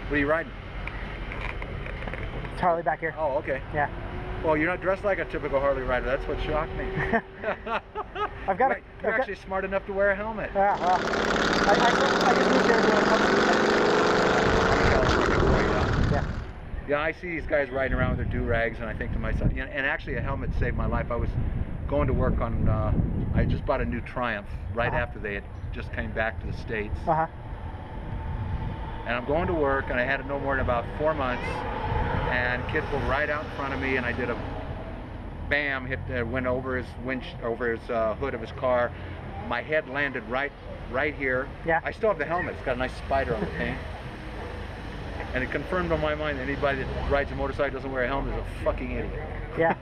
What are you riding? It's Harley back here. Oh, okay. Yeah. Well, you're not dressed like a typical Harley rider. That's what shocked me. I've got You're actually smart enough to wear a helmet. Yeah, well, I just moved here to Yeah. Yeah, I see these guys riding around with their do-rags, and I think to myself, you know, and actually a helmet saved my life. I was going to work on, I just bought a new Triumph right after they had just came back to the States. And I'm going to work, and I had it no more than about 4 months, and a kid pulled right out in front of me, and I did a bam, went over his hood of his car. My head landed right here. Yeah. I still have the helmet. It's got a nice spider on the paint. And it confirmed on my mind that anybody that rides a motorcycle doesn't wear a helmet is a fucking idiot. Yeah.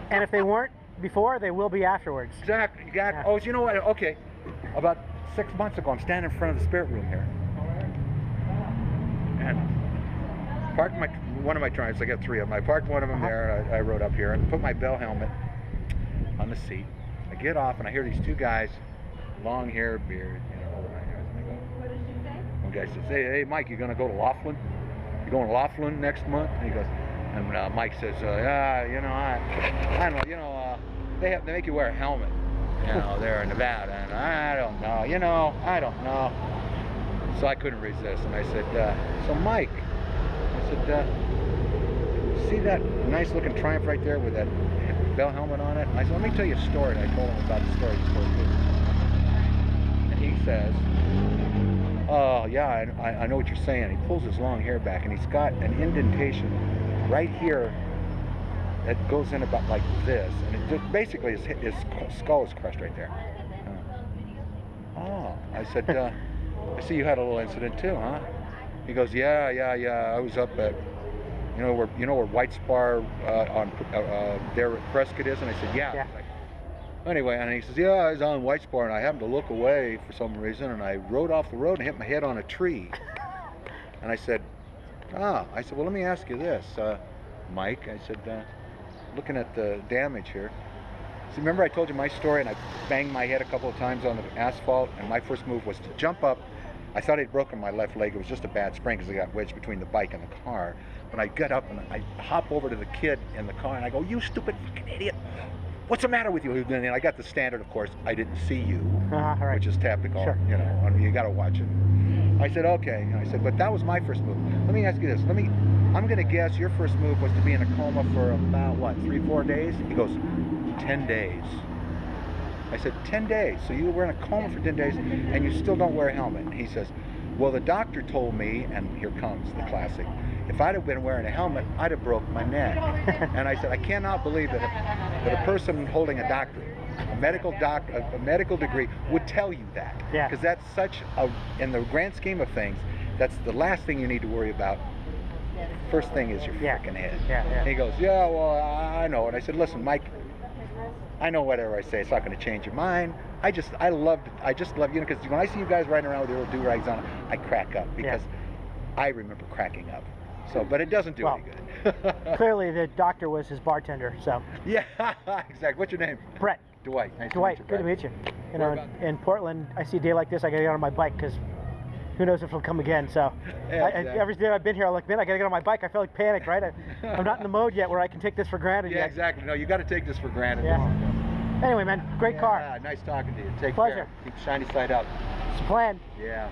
And if they weren't before, they will be afterwards. Exactly. Yeah. Oh, you know what? Okay. About 6 months ago, I'm standing in front of the spirit room here. And parked one of my Triumphs. I got 3 of them. I parked one of them there. I rode up here and put my bell helmet on the seat. I get off and I hear these 2 guys, long hair, beard, you know. What did you say? One guy says, "Hey, Mike, you gonna go to Laughlin? You going to Laughlin next month?" And he goes, and Mike says, "Yeah, you know, I don't know, you know, they make you wear a helmet, you know, there in Nevada, and I don't know, you know, I don't know." So I couldn't resist, and I said, "So Mike," I said, "see that nice looking Triumph right there with that bell helmet on it?" And I said, "Let me tell you a story." And I told him about the story. And he says, "Oh yeah, I know what you're saying." He pulls his long hair back, and he's got an indentation right here that goes in about like this, and it just basically his skull is crushed right there. Oh, I said, "I see you had a little incident too, huh?" He goes, "Yeah. I was up at, you know where White Spar on there at Prescott is," and I said, "Yeah." Yeah. Anyway, and he says, "Yeah, I was on White Spar, and I happened to look away for some reason, and I rode off the road and hit my head on a tree." And I said, "Well, let me ask you this, Mike." I said, looking at the damage here. See, remember I told you my story, and I banged my head a couple of times on the asphalt, and my first move was to jump up. I thought I'd broken my left leg. It was just a bad sprain because I got wedged between the bike and the car. When I get up and I hop over to the kid in the car, and I go, "You stupid fucking idiot. What's the matter with you?" And I got the standard, of course, "I didn't see you," Right. which is typical, Sure. you know, you got to watch it. I said, "Okay." And I said, "But that was my first move. Let me ask you this. I'm going to guess your first move was to be in a coma for about, what, 3-4 days?" He goes, 10 days. I said, 10 days? So you were in a coma for 10 days and you still don't wear a helmet? And he says, "Well, the doctor told me," and here comes the classic, "if I'd have been wearing a helmet, I'd have broke my neck." And I said, I cannot believe that a person holding a doctorate, a medical degree would tell you that. Yeah. Because that's such a, in the grand scheme of things, that's the last thing you need to worry about. First thing is your freaking head. Yeah. And he goes, "Yeah, well, I know." And I said, "Listen, Mike, I know whatever I say, it's not going to change your mind. I just love, you know, because when I see you guys riding around with your little do-rags on, I crack up because I remember cracking up. So, but it doesn't do any good." Clearly the doctor was his bartender, so. Yeah, exactly. What's your name? Brett. Dwight. Nice Dwight, to meet you. good to meet you. You know, in Portland, I see a day like this, I gotta get on my bike because who knows if it'll come again. So Yeah, exactly. every day I've been here, I'm like, man, I gotta get on my bike. I feel like panicked, right? I'm not in the mode yet where I can take this for granted Yeah, yet. exactly. No, you got to take this for granted. Yeah. Anyway, man, great car. Yeah, nice talking to you. Take Pleasure. care. Keep shiny side up. It's a plan. Yeah.